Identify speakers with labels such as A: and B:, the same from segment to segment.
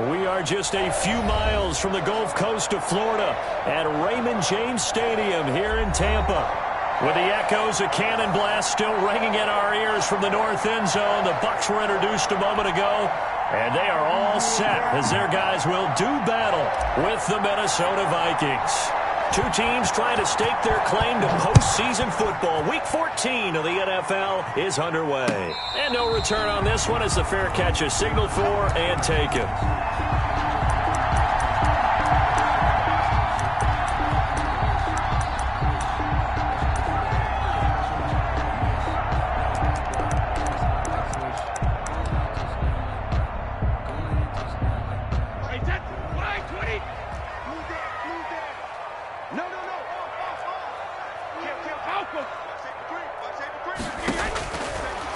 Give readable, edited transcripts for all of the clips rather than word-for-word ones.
A: We are just a few miles from the Gulf Coast of Florida at Raymond James Stadium here in Tampa. With the echoes of cannon blast still ringing in our ears from the north end zone, the Bucs were introduced a moment ago, and they are all set as their guys will do battle with the Minnesota Vikings. Two teams trying to stake their claim to postseason football. Week 14 of the NFL is underway. And no return on this one as the fair catch is signaled for and taken.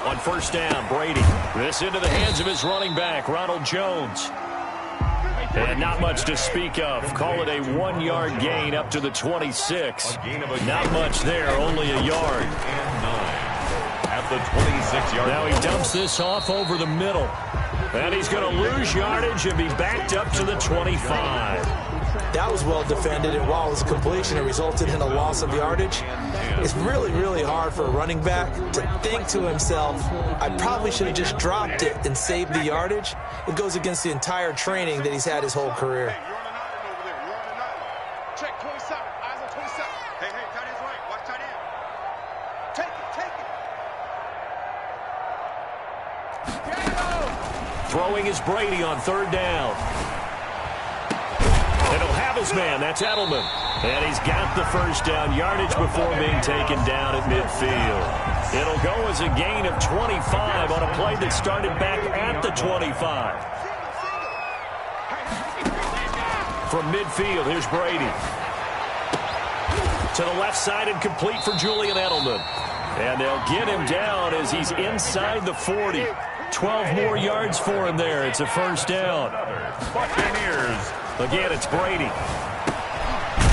A: On first down, Brady. This into the hands of his running back, Ronald Jones. And not much to speak of. Call it a 1-yard gain up to the 26. Not much there, only a yard.
B: At the 26-yard.
A: Now he dumps this off over the middle. And he's going to lose yardage and be backed up to the 25.
C: That was well defended, and while it was a completion, it resulted in a loss of yardage. It's really, really hard for a running back to think to himself, I probably should have just dropped it and saved the yardage. It goes against the entire training that he's had his whole career.
D: Check 27. Eyes on 27. Hey, tight end's right. Watch tight end. Take it.
A: Throwing is Brady on third down. And he'll have his man. That's Edelman. And he's got the first down yardage before being taken down at midfield. It'll go as a gain of 25 on a play that started back at the 25. From midfield, here's Brady. To the left side and complete for Julian Edelman. And they'll get him down as he's inside the 40. 12 more yards for him there. It's a first down.
B: Buccaneers.
A: Again, it's Brady.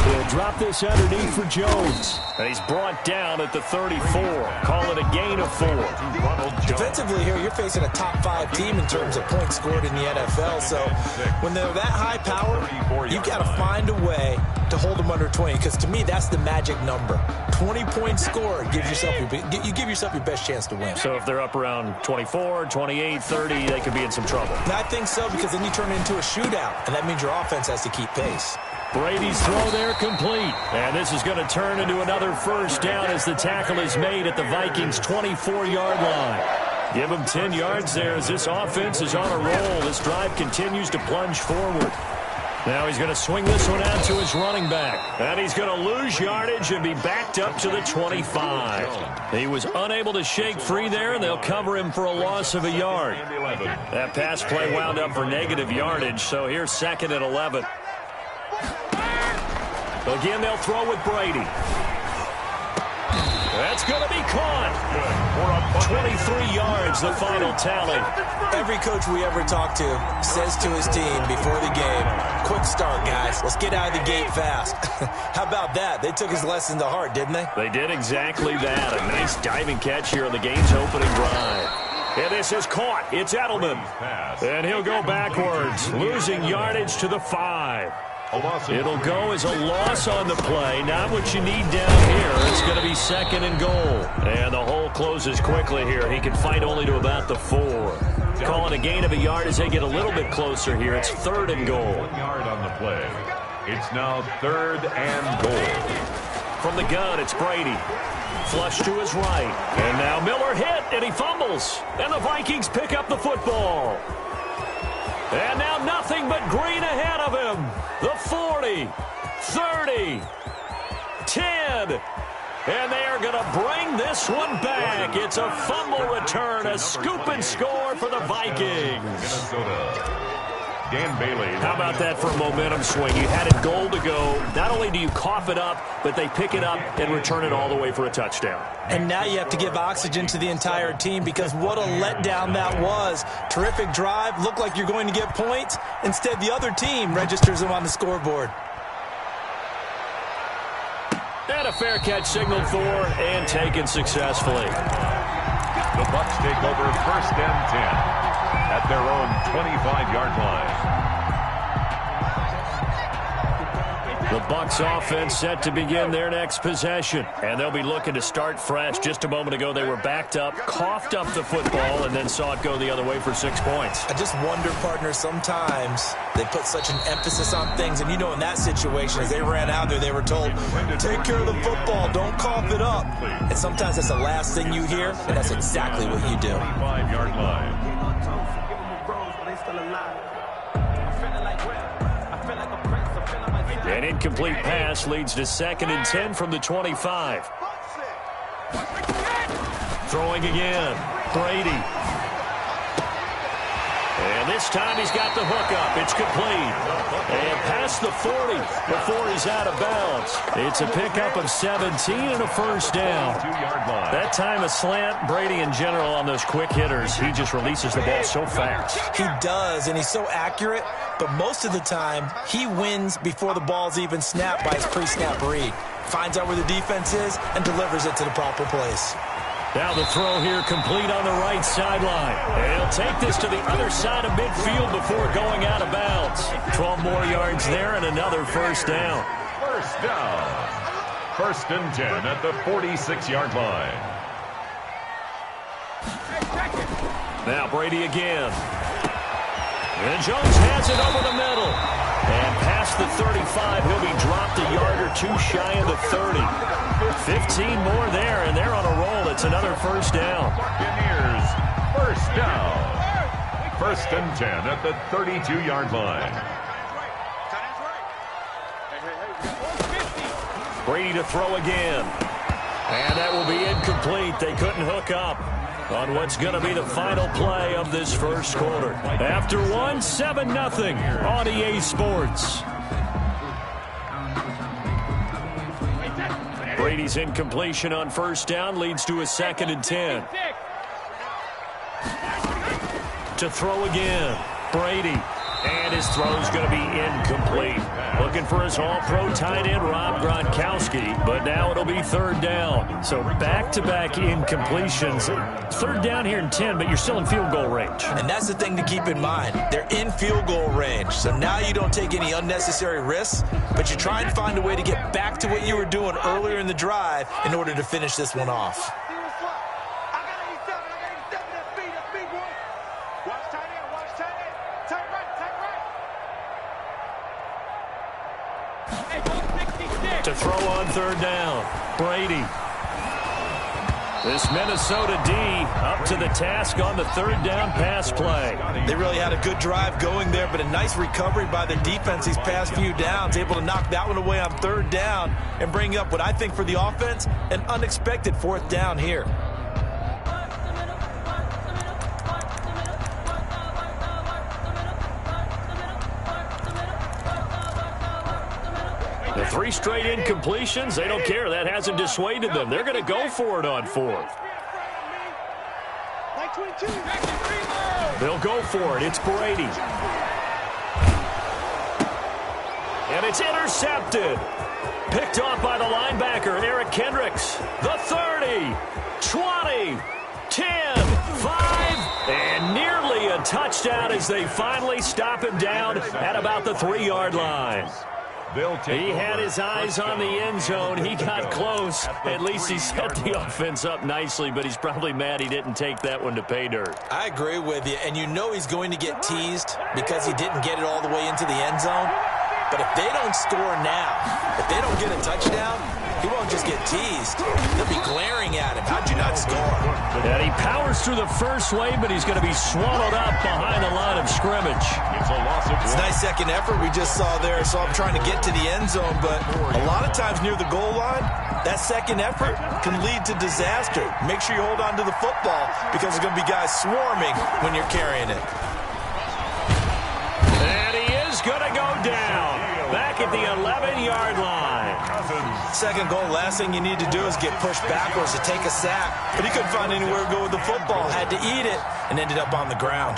A: He'll drop this underneath for Jones. And he's brought down at the 34. Call it a gain of 4.
C: Defensively here, you're facing a top-5 team in terms of points scored in the NFL. So when they're that high power, you've got to find a way to hold them under 20. Because to me, that's the magic number. 20 points scored gives yourself you give yourself your best chance to win.
A: So if they're up around 24, 28, 30, they could be in some trouble.
C: And I think so, because then you turn it into a shootout, and that means your offense has to keep pace.
A: Brady's throw there complete. And this is going to turn into another first down as the tackle is made at the Vikings' 24-yard line. Give him 10 yards there as this offense is on a roll. This drive continues to plunge forward. Now he's going to swing this one out to his running back. And he's going to lose yardage and be backed up to the 25. He was unable to shake free there, and they'll cover him for a loss of a yard. That pass play wound up for negative yardage, so here's second and 11. Again, they'll throw with Brady. That's going to be caught. 23 yards, the final tally.
C: Every coach we ever talk to says to his team before the game, quick start, guys. Let's get out of the gate fast. How about that? They took his lesson to heart, didn't they?
A: They did exactly that. A nice diving catch here on the game's opening drive. And this is caught. It's Edelman. And he'll go backwards, losing yardage to the 5. It'll go as a loss on the play. Not what you need down here. It's going to be second and goal. And the hole closes quickly here. He can fight only to about the 4. Calling a gain of a yard as they get a little bit closer here. It's third and goal.
B: 1 yard on the play. It's now third and goal.
A: From the gun, it's Brady. Flush to his right. And now Miller hit, and he fumbles. And the Vikings pick up the football. And now nothing but green ahead of him. The 40, 30, 10. And they are going to bring this one back. It's a fumble return, a scoop and score for the Vikings.
B: Minnesota. Dan Bailey.
A: How about that for a momentum swing? You had it goal to go. Not only do you cough it up, but they pick it up and return it all the way for a touchdown.
C: And now you have to give oxygen to the entire team, because what a letdown that was. Terrific drive. Looked like you're going to get points. Instead, the other team registers them on the scoreboard.
A: And a fair catch signaled for and taken successfully.
B: The Bucs take over first and 10 at their own 25-yard line.
A: The Bucs offense set to begin their next possession. And they'll be looking to start fresh. Just a moment ago, they were backed up, coughed up the football, and then saw it go the other way for 6 points.
C: I just wonder, partner, sometimes they put such an emphasis on things. And, you know, in that situation, as they ran out there, they were told, take care of the football, don't cough it up. And sometimes that's the last thing you hear, and that's exactly what you do.
B: 5-yard line.
A: An incomplete pass leads to 2nd and 10 from the 25. Throwing again. Brady. And this time he's got the hook up. It's complete. And past the 40 before he's out of bounds. It's a pickup of 17 and a first down. That time a slant. Brady in general on those quick hitters, he just releases the ball so fast.
C: He does, and he's so accurate. But most of the time, he wins before the ball's even snapped by his pre-snap read. Finds out where the defense is and delivers it to the proper place.
A: Now the throw here complete on the right sideline. And he'll take this to the other side of midfield before going out of bounds. 12 more yards there and another first down.
B: First down. 1st and 10 at the 46-yard line.
A: Now Brady again. And Jones has it over the middle. And past the 35, he'll be dropped a yard or two shy of the 30. 15 more there, and they're on a roll. It's another first down.
B: Buccaneers, first down. 1st and 10 at the 32-yard line.
A: Brady to throw again. And that will be incomplete. They couldn't hook up on what's going to be the final play of this first quarter. After one, 7-0 on EA Sports. Brady's incompletion on first down leads to a 2nd and 10. To throw again, Brady. And his throw's going to be incomplete. Looking for his all-pro tight end, Rob Gronkowski, but now it'll be 3rd down. So back-to-back incompletions. 3rd down here in 10, but you're still in field goal range.
C: And that's the thing to keep in mind. They're in field goal range. So now you don't take any unnecessary risks, but you try and find a way to get back to what you were doing earlier in the drive in order to finish this one off.
A: To throw on 3rd down, Brady. This Minnesota D up to the task on the 3rd down pass play.
C: They really had a good drive going there, but a nice recovery by the defense these past few downs, able to knock that one away on 3rd down and bring up what I think for the offense, an unexpected 4th down here.
A: The 3 straight incompletions, they don't care. That hasn't dissuaded them. They're going to go for it on 4th. They'll go for it. It's Brady. And it's intercepted. Picked off by the linebacker, Eric Kendricks. The 30, 20, 10, 5, and nearly a touchdown as they finally stop him down at about the 3-yard line. He had his eyes on the end zone. He got close. At least he set the offense up nicely, but he's probably mad he didn't take that one to pay dirt.
C: I agree with you, and you know he's going to get teased because he didn't get it all the way into the end zone. But if they don't score now, if they don't get a touchdown, he won't just get teased. They'll be glaring at him. How'd you not score?
A: And he powers through the first wave, but he's going to be swallowed up behind the line of scrimmage.
B: It's a loss of
C: It's a nice second effort we just saw there. So I'm trying to get to the end zone, but a lot of times near the goal line, that second effort can lead to disaster. Make sure you hold on to the football because there's going to be guys swarming when you're carrying it.
A: And he is going to go down back at the 11-yard line.
C: Second goal, last thing you need to do is get pushed backwards to take a sack. But he couldn't find anywhere to go with the football, had to eat it, and ended up on the ground.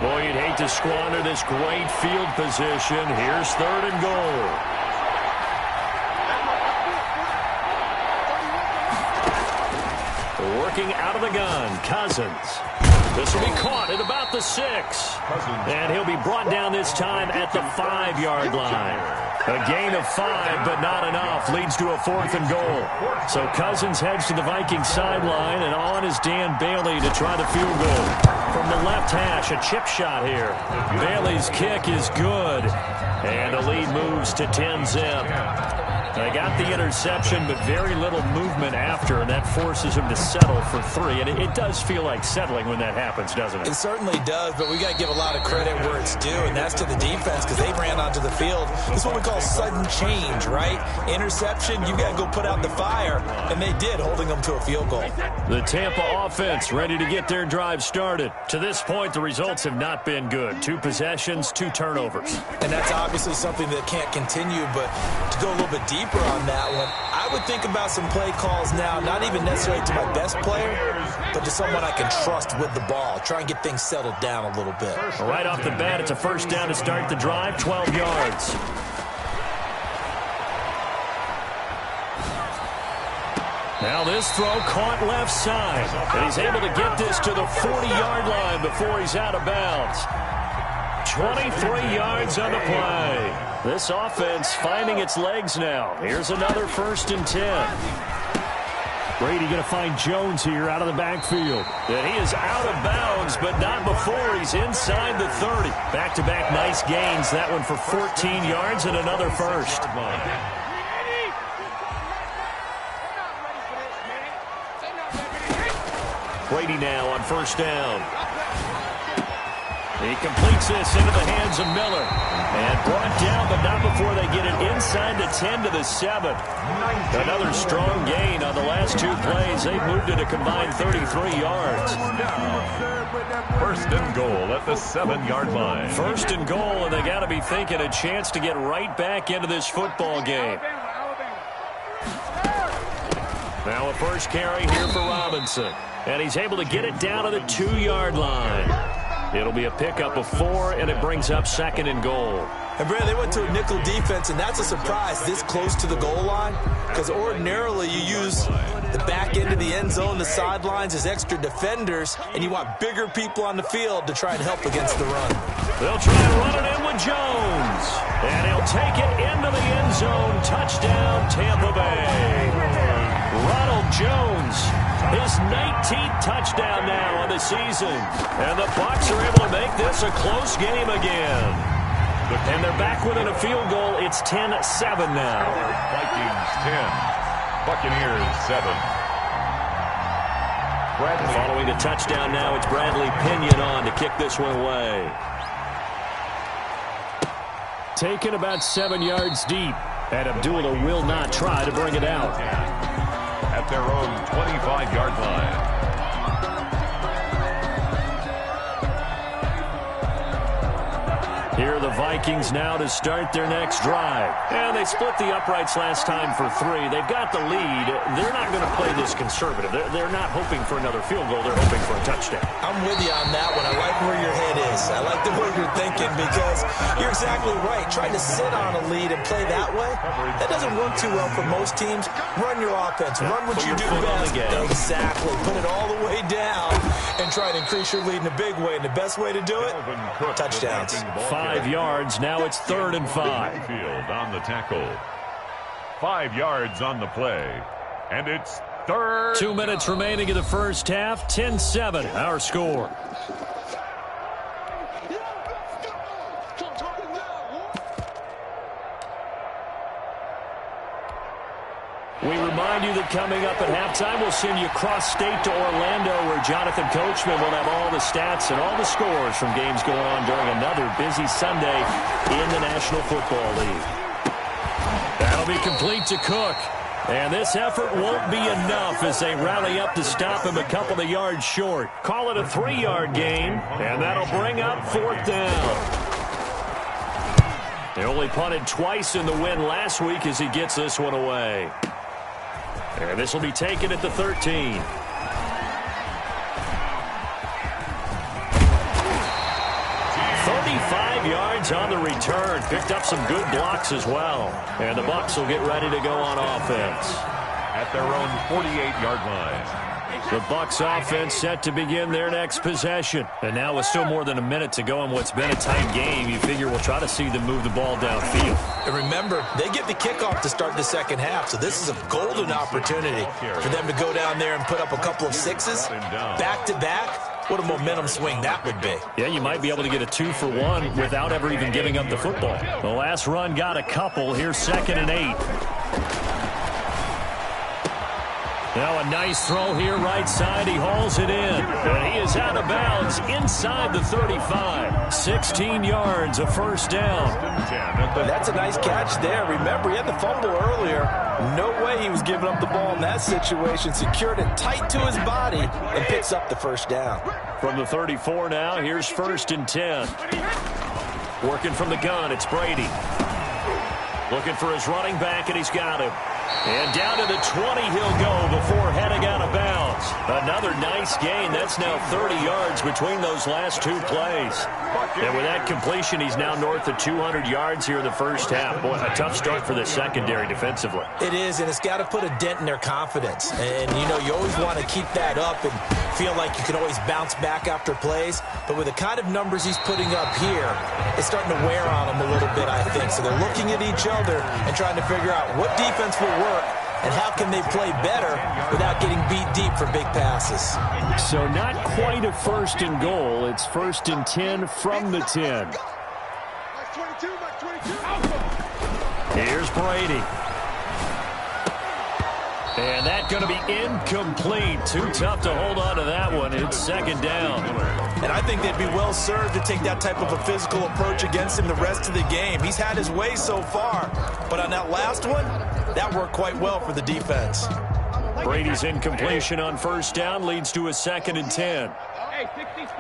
A: Boy, you'd hate to squander this great field position. Here's 3rd and goal. Working out of the gun, Cousins. This will be caught at about the 6. And he'll be brought down this time at the 5-yard line. A gain of 5, but not enough. Leads to a 4th and goal. So Cousins heads to the Vikings sideline, and on is Dan Bailey to try the field goal. From the left hash, a chip shot here. Bailey's kick is good. And the lead moves to 10-zip. They got the interception, but very little movement after, and that forces him to settle for 3. And it does feel like settling when that happens, doesn't it?
C: It certainly does, but we got to give a lot of credit where it's due, and that's to the defense because they ran onto the field. This is what we call sudden change, right? Interception, you got to go put out the fire, and they did, holding them to a field goal.
A: The Tampa offense ready to get their drive started. To this point, the results have not been good. 2 possessions, 2 turnovers.
C: And that's obviously something that can't continue, but to go a little bit deeper on that one, I would think about some play calls now, not even necessarily to my best player, but to someone I can trust with the ball. Try and get things settled down a little bit.
A: Right off the bat, it's a first down to start the drive, 12 yards. Now this throw caught left side, and he's able to get this to the 40-yard line before he's out of bounds. 23 yards on the play. This offense finding its legs now. Here's another 1st and 10. Brady going to find Jones here out of the backfield. And he is out of bounds, but not before he's inside the 30. Back-to-back nice gains. That one for 14 yards and another 1st. Brady now on 1st down. He completes this into the hands of Miller. And brought down, but not before they get it inside the 10 to the 7. Another strong gain on the last 2 plays. They've moved it a combined 33 yards.
B: 1st and goal at the 7-yard line.
A: 1st and goal, and they got to be thinking a chance to get right back into this football game. Now a first carry here for Robinson. And he's able to get it down to the 2-yard line. It'll be a pickup of 4, and it brings up 2nd and goal.
C: And, Brad, they went to a nickel defense, and that's a surprise this close to the goal line because ordinarily you use the back end of the end zone, the sidelines as extra defenders, and you want bigger people on the field to try and help against the run.
A: They'll try to run it in with Jones. And he'll take it into the end zone. Touchdown, Tampa Bay. Ronald Jones, his 19th touchdown now on the season. And the Bucs are able to make this a close game again. And they're back within a field goal. It's 10-7 now.
B: Vikings 10, Buccaneers 7.
A: Following the touchdown now, it's Bradley Pinion on to kick this one away. Taken about 7 yards deep. And Abdullah will not try to bring it out.
B: At their own 25-yard line.
A: Here are the Vikings now to start their next drive. And they split the uprights last time for 3. They've got the lead. They're not going to play this conservative. They're not hoping for another field goal. They're hoping for a touchdown.
C: I'm with you on that one. I like where your head is. I like the way you're thinking because you're exactly right. Trying to sit on a lead and play that way, that doesn't work too well for most teams. Run your offense. Run what you do best. Exactly. Put it all the way down and try to increase your lead in a big way. And the best way to do it, touchdowns.
A: 5 yards. Now it's 3rd and 5.
B: Field on the tackle. 5 yards on the play. And it's 3rd.
A: 2 minutes remaining in the first half. 10-7, our score. We remind you that coming up at halftime, we'll send you cross-state to Orlando, where Jonathan Coachman will have all the stats and all the scores from games going on during another busy Sunday in the National Football League. That'll be complete to Cook. And this effort won't be enough as they rally up to stop him a couple of yards short. Call it a 3-yard gain, and that'll bring up 4th down. They only punted twice in the win last week as he gets this one away. And this will be taken at the 13. 35 yards on the return. Picked up some good blocks as well. And the Bucs will get ready to go on offense.
B: At their own 48-yard line.
A: The Bucs offense set to begin their next possession. And now with still more than a minute to go in what's been a tight game, you figure we'll try to see them move the ball downfield.
C: And remember, they get the kickoff to start the second half, so this is a golden opportunity for them to go down there and put up a couple of sixes back-to-back. What a momentum swing that would be.
A: Yeah, you might be able to get a 2-for-1 without ever even giving up the football. The last run got a couple. Here's 2nd and 8. Now a nice throw here right side. He hauls it in. And he is out of bounds inside the 35. 16 yards, a first down.
C: That's a nice catch there. Remember, he had the fumble earlier. No way he was giving up the ball in that situation. Secured it tight to his body and picks up the first down.
A: From the 34 now, here's 1st and 10. Working from the gun, it's Brady. Looking for his running back, and he's got him. And down to the 20 he'll go before heading out of bounds. Another nice gain. That's now 30 yards between those last two plays. And with that completion, he's now north of 200 yards here in the first half. Boy, a tough start for the secondary defensively.
C: It is, and it's got to put a dent in their confidence. And, you know, you always want to keep that up and feel like you can always bounce back after plays. But with the kind of numbers he's putting up here, it's starting to wear on them a little bit, I think. So they're looking at each other and trying to figure out what defense will work and how can they play better without getting beat deep for big passes.
A: So not quite a 1st and goal. It's 1st and 10 from the 10. Here's Brady. And that's going to be incomplete. Too tough to hold on to that one. It's 2nd down.
C: And I think they'd be well served to take that type of a physical approach against him the rest of the game. He's had his way so far. But on that last one, that worked quite well for the defense.
A: Brady's incompletion on 1st down leads to a 2nd and 10.
D: Hey, 66.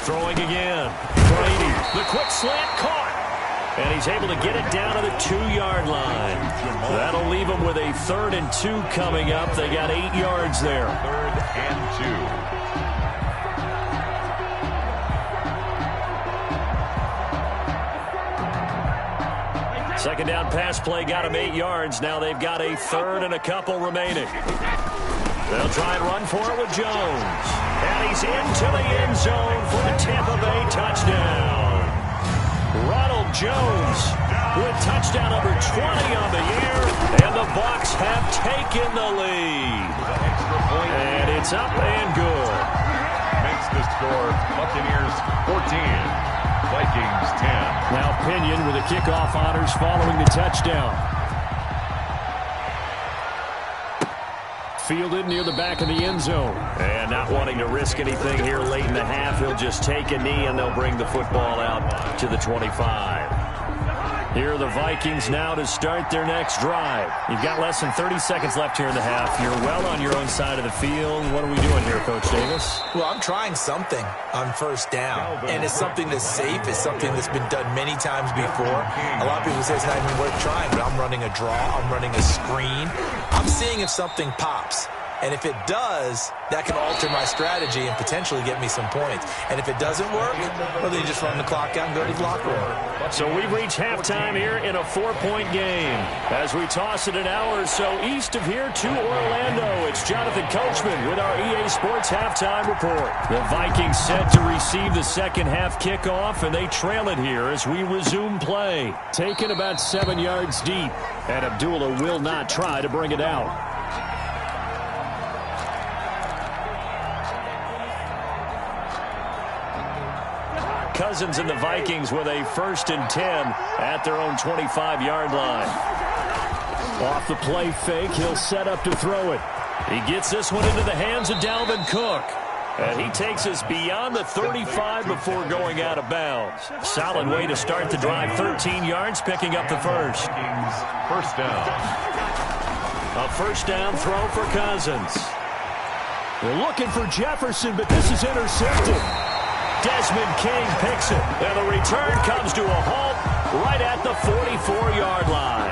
A: Throwing again. Brady, the quick slant caught. And he's able to get it down to the 2-yard line. That'll leave him with a 3rd and 2 coming up. They got 8 yards there.
B: 3rd and 2.
A: Second down pass play got him 8 yards. Now they've got a 3rd and a couple remaining. They'll try and run for it with Jones. And he's into the end zone for the Tampa Bay touchdown. Ronald Jones with touchdown number 20 on the year. And the Bucs have taken the lead. And it's up and good.
B: Makes the score Buccaneers 14. Vikings 10.
A: Now Pinion with the kickoff honors following the touchdown. Fielded near the back of the end zone. And not wanting to risk anything here late in the half, he'll just take a knee and they'll bring the football out to the 25. Here are the Vikings now to start their next drive. You've got less than 30 seconds left here in the half. You're well on your own side of the field. What are we doing here, Coach Davis?
C: Well, I'm trying something on 1st down, and it's something that's safe. It's something that's been done many times before. A lot of people say it's not even worth trying, but I'm running a draw. I'm running a screen. I'm seeing if something pops. And if it does, that can alter my strategy and potentially get me some points. And if it doesn't work, well, then you just run the clock out and go to the locker room.
A: So we've reached halftime here in a 4-point game. As we toss it an hour or so east of here to Orlando, it's Jonathan Coachman with our EA Sports Halftime Report. The Vikings set to receive the second half kickoff, and they trail it here as we resume play. Taken about 7 yards deep, and Abdullah will not try to bring it out. Cousins and the Vikings with a 1st and 10 at their own 25-yard line. Off the play fake, he'll set up to throw it. He gets this one into the hands of Dalvin Cook. And he takes us beyond the 35 before going out of bounds. Solid way to start the drive. 13 yards, picking up the first.
B: First down.
A: A 1st down throw for Cousins. They're looking for Jefferson, but this is intercepted. Desmond King picks it. And the return comes to a halt right at the 44-yard line.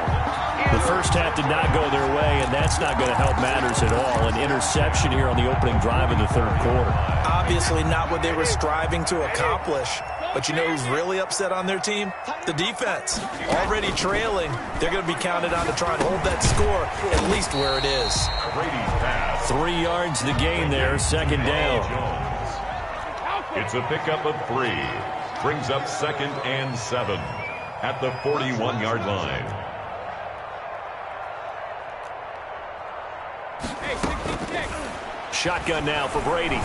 A: The first half did not go their way, and that's not going to help matters at all. An interception here on the opening drive of the 3rd quarter.
C: Obviously not what they were striving to accomplish. But you know who's really upset on their team? The defense. Already trailing. They're going to be counted on to try and hold that score at least where it is.
A: 3 yards the gain there, second down.
B: It's a pickup of 3. Brings up 2nd and 7 at the 41-yard line.
A: Shotgun now for Brady.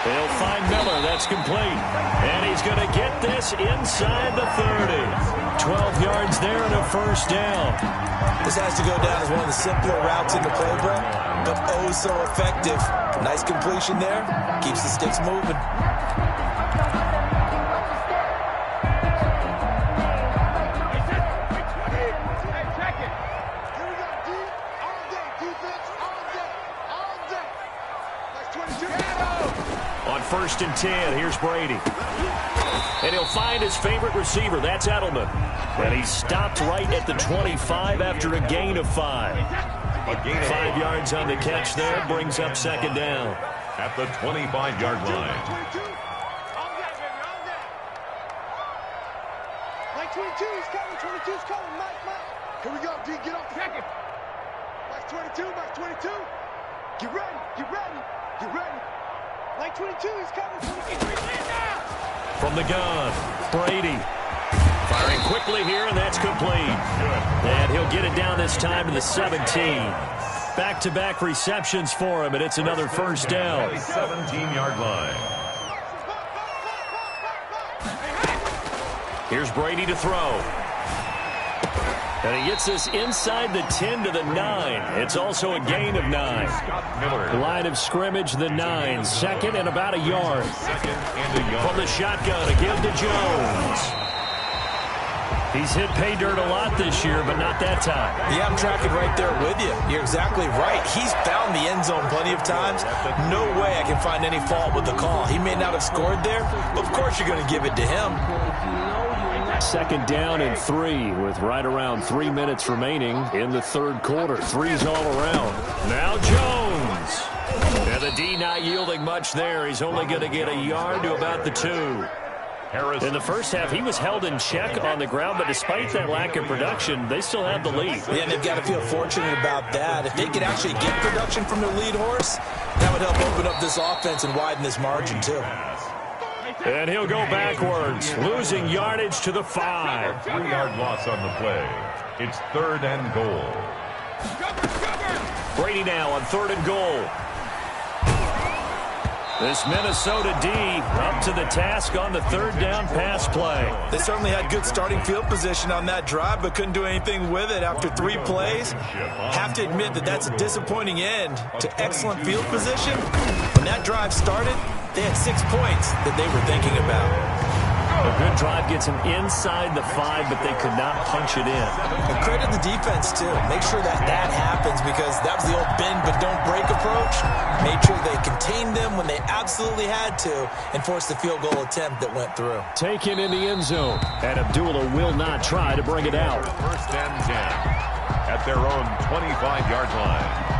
A: They'll find Miller. That's complete. And he's going to get this inside the 30. 12 yards there and a first down.
C: This has to go down as one of the simpler routes in the playbook, but oh so effective. Nice completion there. Keeps the sticks moving.
A: On 1st and 10, here's Brady. And he'll find his favorite receiver. That's Edelman. And he stopped right at the 25 after a gain of 5. 5 yards on the catch there. Brings up second down.
B: At the 25-yard line.
D: Mike 22, he's coming. 22's coming. Mike. Here we go, D. Get off second. Mike 22, Mike 22. Get ready. Mike 22, he's coming. 23, now.
A: From the gun, Brady. Firing quickly here, and that's complete. And he'll get it down this time to the 17. Back-to-back receptions for him, and it's another first down.
B: 17-yard line.
A: Here's Brady to throw. And he gets this inside the 10 to the 9. It's also a gain of 9. Line of scrimmage, the 9. Second and about a yard. From the shotgun, a give to Jones. He's hit pay dirt a lot this year, but not that time.
C: Yeah, I'm tracking right there with you. You're exactly right. He's found the end zone plenty of times. No way I can find any fault with the call. He may not have scored there, but of course you're going to give it to him.
A: Second down and 3 with right around 3 minutes remaining in the third quarter. 3's all around. Now Jones. And the D not yielding much there. He's only going to get a yard to about the 2. In the first half, he was held in check on the ground, but despite that lack of production, they still have the lead.
C: Yeah, and they've got to feel fortunate about that. If they could actually get production from their lead horse, that would help open up this offense and widen this margin, too.
A: And he'll go backwards, losing yardage to the 5.
B: 3-yard loss on the play. It's 3rd and goal.
A: Brady now on 3rd and goal. This Minnesota D up to the task on the 3rd down pass play.
C: They certainly had good starting field position on that drive, but couldn't do anything with it after 3 plays. Have to admit that that's a disappointing end to excellent field position. When that drive started, they had 6 points that they were thinking about.
A: A good drive gets them inside the 5, but they could not punch it in.
C: And credit the defense, too. Make sure that happens, because that was the old bend but don't break approach. Made sure they contained them when they absolutely had to and forced the field goal attempt that went through.
A: Taken in the end zone, and Abdullah will not try to bring it out.
B: 1st and 10 at their own 25-yard line.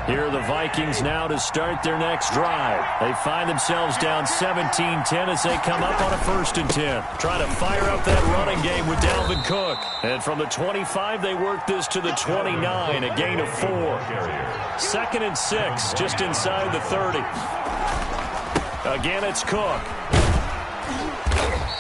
A: Here are the Vikings now to start their next drive. They find themselves down 17-10 as they come up on a 1st and 10. Trying to fire up that running game with Dalvin Cook. And from the 25, they work this to the 29, a gain of 4. 2nd and 6, just inside the 30. Again, it's Cook.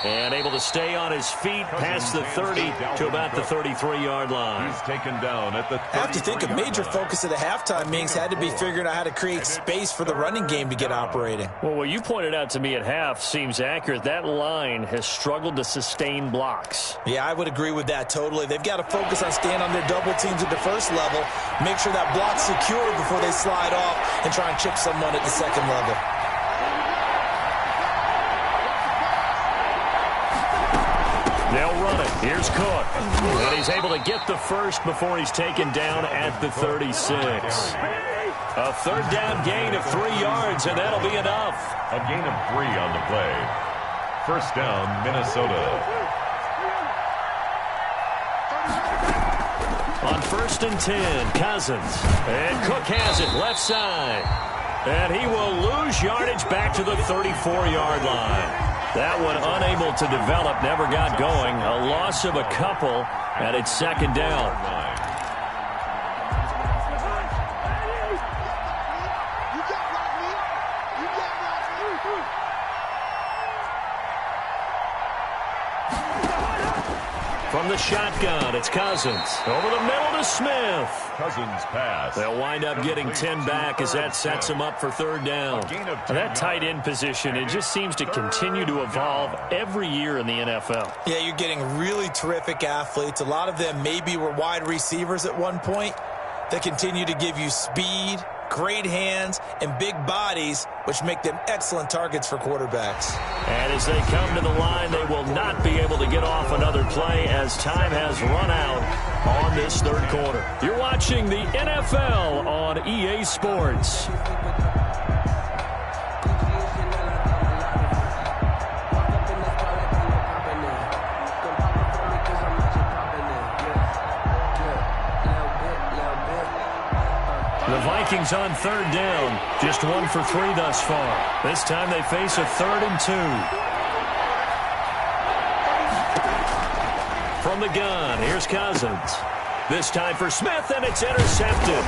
A: And able to stay on his feet past the 30 to about the 33-yard line.
B: He's taken down at the 33-yard line.
C: I have to think a major focus of the halftime meetings had to be figuring out how to create space for the running game to get operating.
A: Well, what you pointed out to me at half seems accurate. That line has struggled to sustain blocks.
C: Yeah, I would agree with that totally. They've got to focus on staying on their double teams at the first level, make sure that block's secure before they slide off and try and chip someone at the second level.
A: They'll run it. Here's Cook. And he's able to get the first before he's taken down at the 36. A 3rd down gain of 3 yards, and that'll be enough.
B: A gain of 3 on the play. 1st down, Minnesota.
A: On 1st and 10, Cousins. And Cook has it left side. And he will lose yardage back to the 34-yard line. That one unable to develop, never got going. A loss of a couple, and it's 2nd down. From the shotgun, it's Cousins. Over the middle to Smith.
B: Cousins pass.
A: They'll wind up getting 10 back as that sets them up for 3rd down. That tight end position, it just seems to continue to evolve every year in the NFL.
C: Yeah, you're getting really terrific athletes. A lot of them maybe were wide receivers at one point. They continue to give you speed, great hands, and big bodies, which make them excellent targets for quarterbacks.
A: And as they come to the line, they will not be able to get off another play as time has run out on this 3rd quarter. You're watching the NFL on EA Sports. The Vikings on 3rd down, just 1 for 3 thus far. This time they face a 3rd and 2. From the gun, here's Cousins. This time for Smith, and it's intercepted.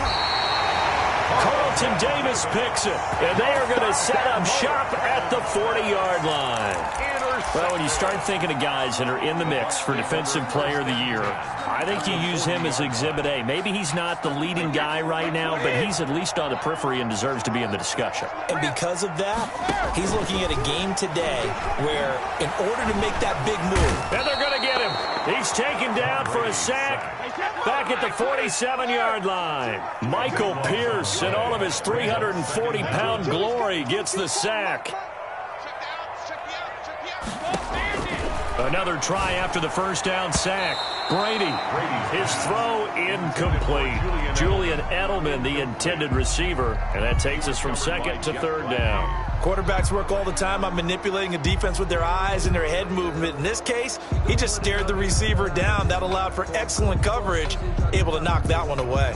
A: Carlton Davis picks it, and they are going to set up shop at the 40-yard line. Well, when you start thinking of guys that are in the mix for Defensive Player of the Year, I think you use him as Exhibit A. Maybe he's not the leading guy right now, but he's at least on the periphery and deserves to be in the discussion.
C: And because of that, he's looking at a game today where in order to make that big move.
A: And they're going to get him. He's taken down for a sack back at the 47-yard line. Michael Pierce, in all of his 340-pound glory, gets the sack. Another try after the 1st down sack. Brady, his throw incomplete. Julian Edelman, the intended receiver, and that takes us from 2nd to 3rd down.
C: Quarterbacks work all the time on manipulating a defense with their eyes and their head movement. In this case, he just stared the receiver down. That allowed for excellent coverage, able to knock that one away.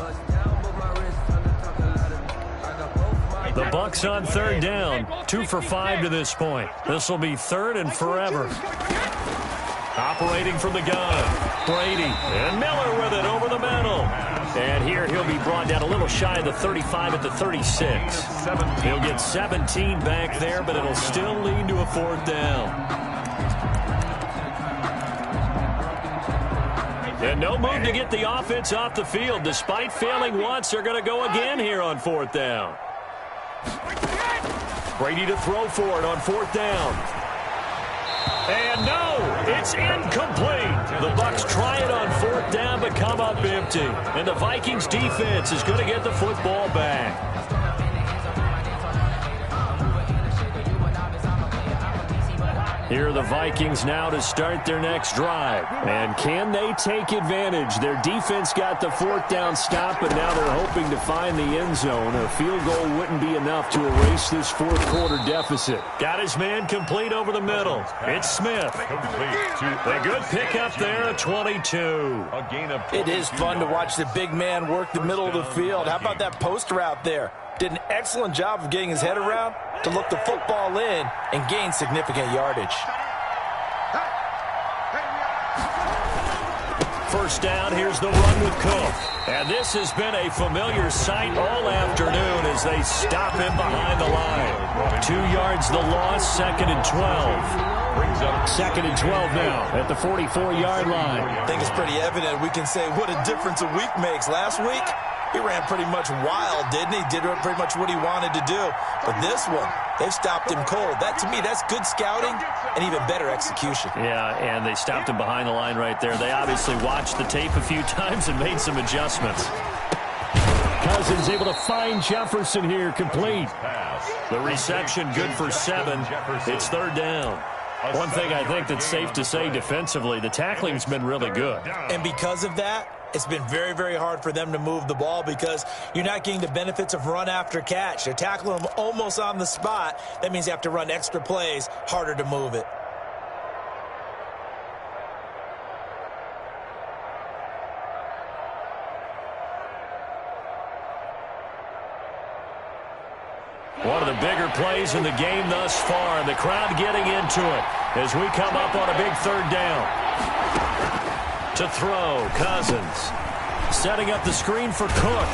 A: The Bucs on 3rd down, 2 for 5 to this point. This will be 3rd and forever. Operating from the gun, Brady, and Miller with it over the middle. And here he'll be brought down a little shy of the 35 at the 36. He'll get 17 back there, but it'll still lead to a 4th down. And no move to get the offense off the field. Despite failing once, they're going to go again here on 4th down. Brady to throw for it on 4th down. And no, it's incomplete. The Bucs try it on 4th down, but come up empty. And the Vikings defense is going to get the football back. Here are the Vikings now to start their next drive. And can they take advantage? Their defense got the 4th down stop, but now they're hoping to find the end zone. A field goal wouldn't be enough to erase this 4th quarter deficit. Got his man complete over the middle. It's Smith. A good pickup there at 22.
C: It is fun to watch the big man work the middle of the field. How about that post route there? Did an excellent job of getting his head around to look the football in and gain significant yardage.
A: 1st down, here's the run with Cook. And this has been a familiar sight all afternoon as they stop him behind the line. 2 yards the loss, 2nd and 12. Brings up 2nd and 12 now at the 44-yard line.
C: I think it's pretty evident. We can say what a difference a week makes. Last week, he ran pretty much wild, didn't he? Did pretty much what he wanted to do. But this one, they've stopped him cold. That, to me, that's good scouting and even better execution.
A: Yeah, and they stopped him behind the line right there. They obviously watched the tape a few times and made some adjustments. Cousins able to find Jefferson here, complete. The reception good for 7. It's 3rd down. One thing I think that's safe to say defensively, the tackling's been really good.
C: And because of that, it's been very, very hard for them to move the ball because you're not getting the benefits of run after catch. They're tackling them almost on the spot. That means you have to run extra plays, harder to move it.
A: One of the bigger plays in the game thus far, and the crowd getting into it as we come up on a big third down. To throw, Cousins. Setting up the screen for Cook.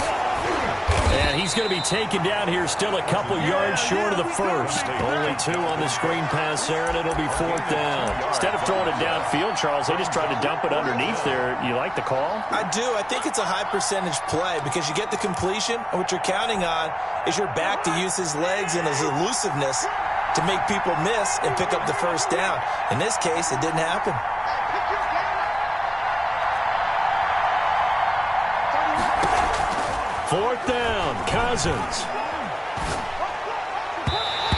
A: And he's going to be taken down here, still a couple yards short of the first. Only 2 on the screen pass there, and it'll be 4th down. Instead of throwing it downfield, Charles, they just tried to dump it underneath there. You like the call?
C: I do. I think it's a high percentage play because you get the completion, and what you're counting on is your back to use his legs and his elusiveness to make people miss and pick up the first down. In this case, it didn't happen.
A: 4th down, Cousins.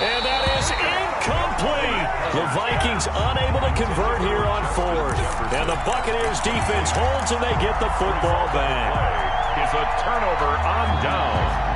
A: And that is incomplete. The Vikings unable to convert here on 4th. And the Buccaneers defense holds and they get the football back.
B: Is a turnover on down.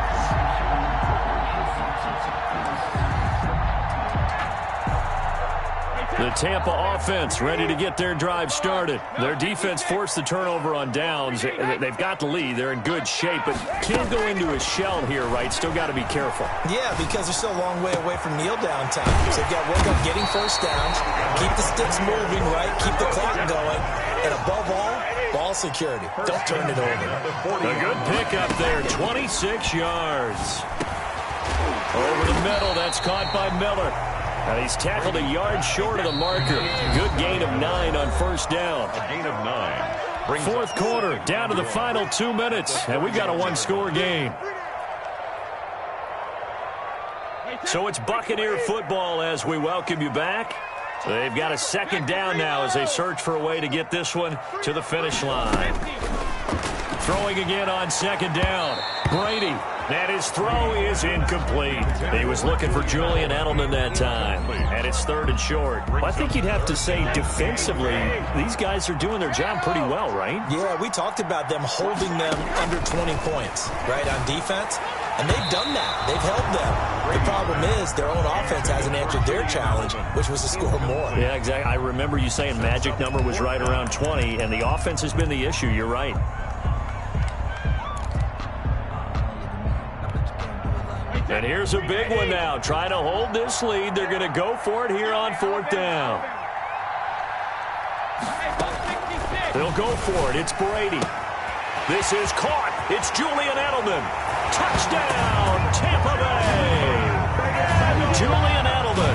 A: The Tampa offense ready to get their drive started. Their defense forced the turnover on downs. They've got the lead. They're in good shape, but can't go into a shell here, right? Still got to be careful.
C: Yeah, because they're still a long way away from kneel down time. So they've got to work on getting first downs, keep the sticks moving, right? Keep the clock going. And above all, ball security. Don't turn it over.
A: A good pickup there, 26 yards. Over the middle, that's caught by Miller. And he's tackled a yard short of the marker. Good gain of 9 on first down.
B: A gain of 9.
A: 4th quarter, down to the final 2 minutes, and we've got a 1-score game. So it's Buccaneer football as we welcome you back. They've got a 2nd down now as they search for a way to get this one to the finish line. Throwing again on 2nd down. Brady. And his throw is incomplete. He was looking for Julian Edelman that time. And it's 3rd and short. Well, I think you'd have to say defensively, these guys are doing their job pretty well, right?
C: Yeah, we talked about them holding them under 20 points, right, on defense. And they've done that. They've held them. The problem is their own offense hasn't answered their challenge, which was to score more.
A: Yeah, exactly. I remember you saying magic number was right around 20, and the offense has been the issue. You're right. And here's a big one now. Trying to hold this lead. They're going to go for it here on 4th down. They'll go for it. It's Brady. This is caught. It's Julian Edelman. Touchdown, Tampa Bay. Julian Edelman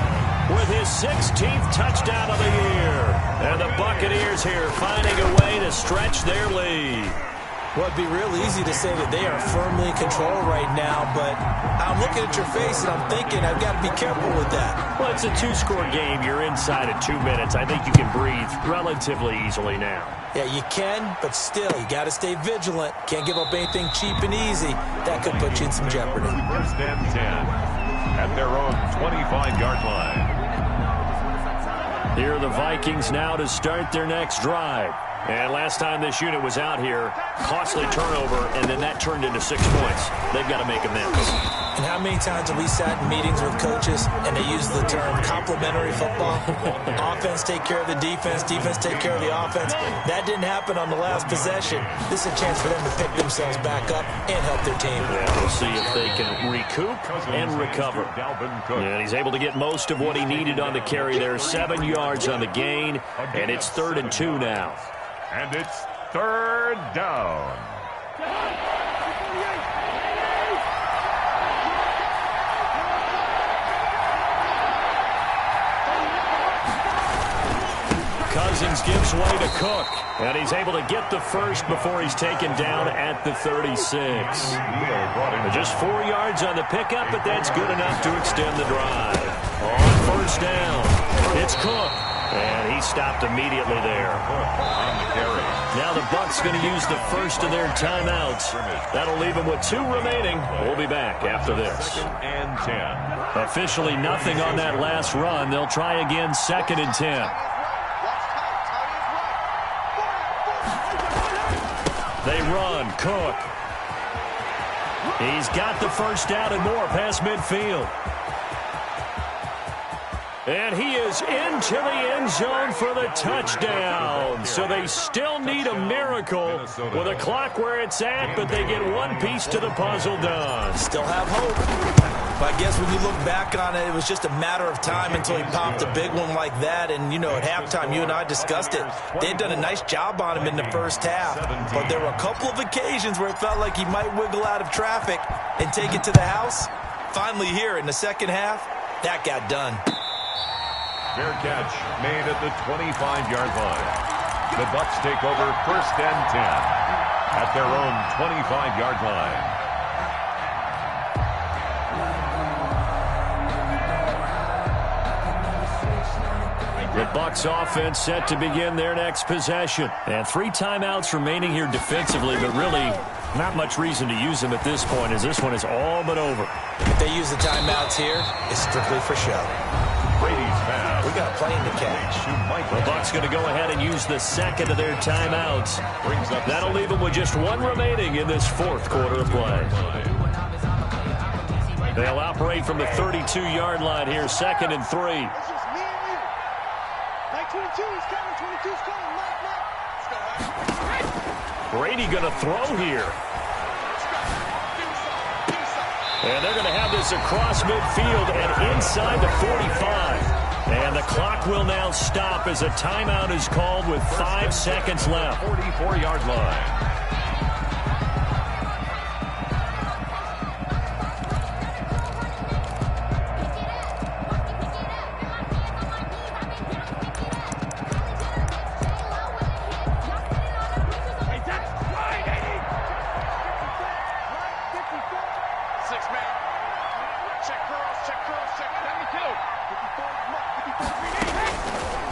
A: with his 16th touchdown of the year. And the Buccaneers here finding a way to stretch their lead.
C: Well, it'd be real easy to say that they are firmly in control right now, but I'm looking at your face and I'm thinking I've got to be careful with that.
A: Well, it's a 2-score game. You're inside of 2 minutes. I think you can breathe relatively easily now.
C: Yeah, you can, but still, you got to stay vigilant. Can't give up anything cheap and easy. That could put you in some jeopardy.
B: 1st and 10 at their own 25-yard line.
A: Here are the Vikings now to start their next drive. And last time this unit was out here, costly turnover, and then that turned into 6 points. They've got to make amends.
C: And how many times have we sat in meetings with coaches and they use the term complementary football? Offense take care of the defense, defense take care of the offense. That didn't happen on the last possession. This is a chance for them to pick themselves back up and help their team.
A: Yeah, we'll see if they can recoup and recover. And he's able to get most of what he needed on the carry there. 7 yards on the gain, and it's 3rd and 2 now.
B: And it's 3rd down.
A: Cousins gives way to Cook, and he's able to get the first before he's taken down at the 36. Just 4 yards on the pickup, but that's good enough to extend the drive. On 1st down, it's Cook. And he stopped immediately there. Now the Bucs going to use the first of their timeouts. That'll leave them with 2 remaining. We'll be back after this.
B: 2nd and 10.
A: Officially nothing on that last run. They'll try again 2nd and 10. They run. Cook. He's got the first down and more past midfield. And he is into the end zone for the touchdown. So they still need a miracle with a clock where it's at, but they get one piece to the puzzle done.
C: Still have hope. But I guess when you look back on it, it was just a matter of time until he popped a big one like that. And, you know, at halftime, you and I discussed it. They had done a nice job on him in the first half. But there were a couple of occasions where it felt like he might wiggle out of traffic and take it to the house. Finally here in the second half, that got done.
B: Fair catch made at the 25-yard line. The Bucs take over 1st and 10 at their own 25-yard line.
A: The Bucs offense set to begin their next possession. And 3 timeouts remaining here defensively, but really not much reason to use them at this point as this one is all but over.
C: If they use the timeouts here, it's strictly for show.
B: Brady's pass.
C: We got a plane to catch.
A: The Bucs going to go ahead and use the second of their timeouts. That'll leave them with just 1 remaining in this 4th quarter of play. They'll operate from the 32-yard line here, 2nd and 3.
D: It's just me and you. 22's coming. 22's coming. Mike.
A: Brady going to throw here. And they're going to have this across midfield and inside the 45. And the clock will now stop as a timeout is called with 5 seconds left.
B: 44-yard line.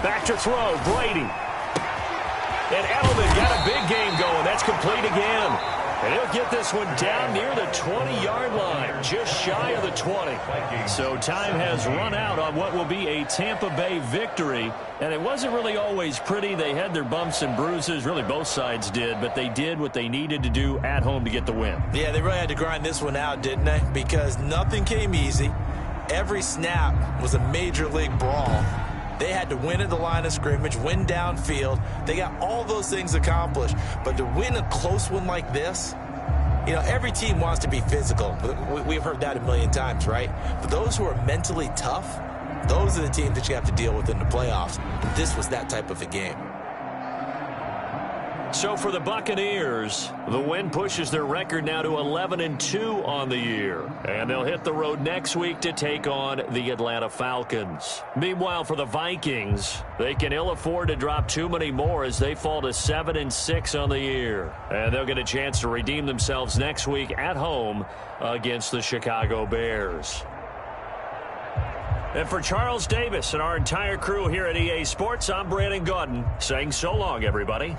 A: Back to throw, Brady. And Edelman got a big game going. That's complete again. And he'll get this one down near the 20-yard line, just shy of the 20. So time has run out on what will be a Tampa Bay victory. And it wasn't really always pretty. They had their bumps and bruises. Really, both sides did. But they did what they needed to do at home to get the win.
C: Yeah, they really had to grind this one out, didn't they? Because nothing came easy. Every snap was a major league brawl. They had to win at the line of scrimmage, win downfield. They got all those things accomplished. But to win a close one like this, you know, every team wants to be physical. We've heard that a million times, right? But those who are mentally tough, those are the teams that you have to deal with in the playoffs. This was that type of a game.
A: So for the Buccaneers, the win pushes their record now to 11-2 on the year. And they'll hit the road next week to take on the Atlanta Falcons. Meanwhile, for the Vikings, they can ill afford to drop too many more as they fall to 7-6 on the year. And they'll get a chance to redeem themselves next week at home against the Chicago Bears. And for Charles Davis and our entire crew here at EA Sports, I'm Brandon Gaudin saying so long, everybody.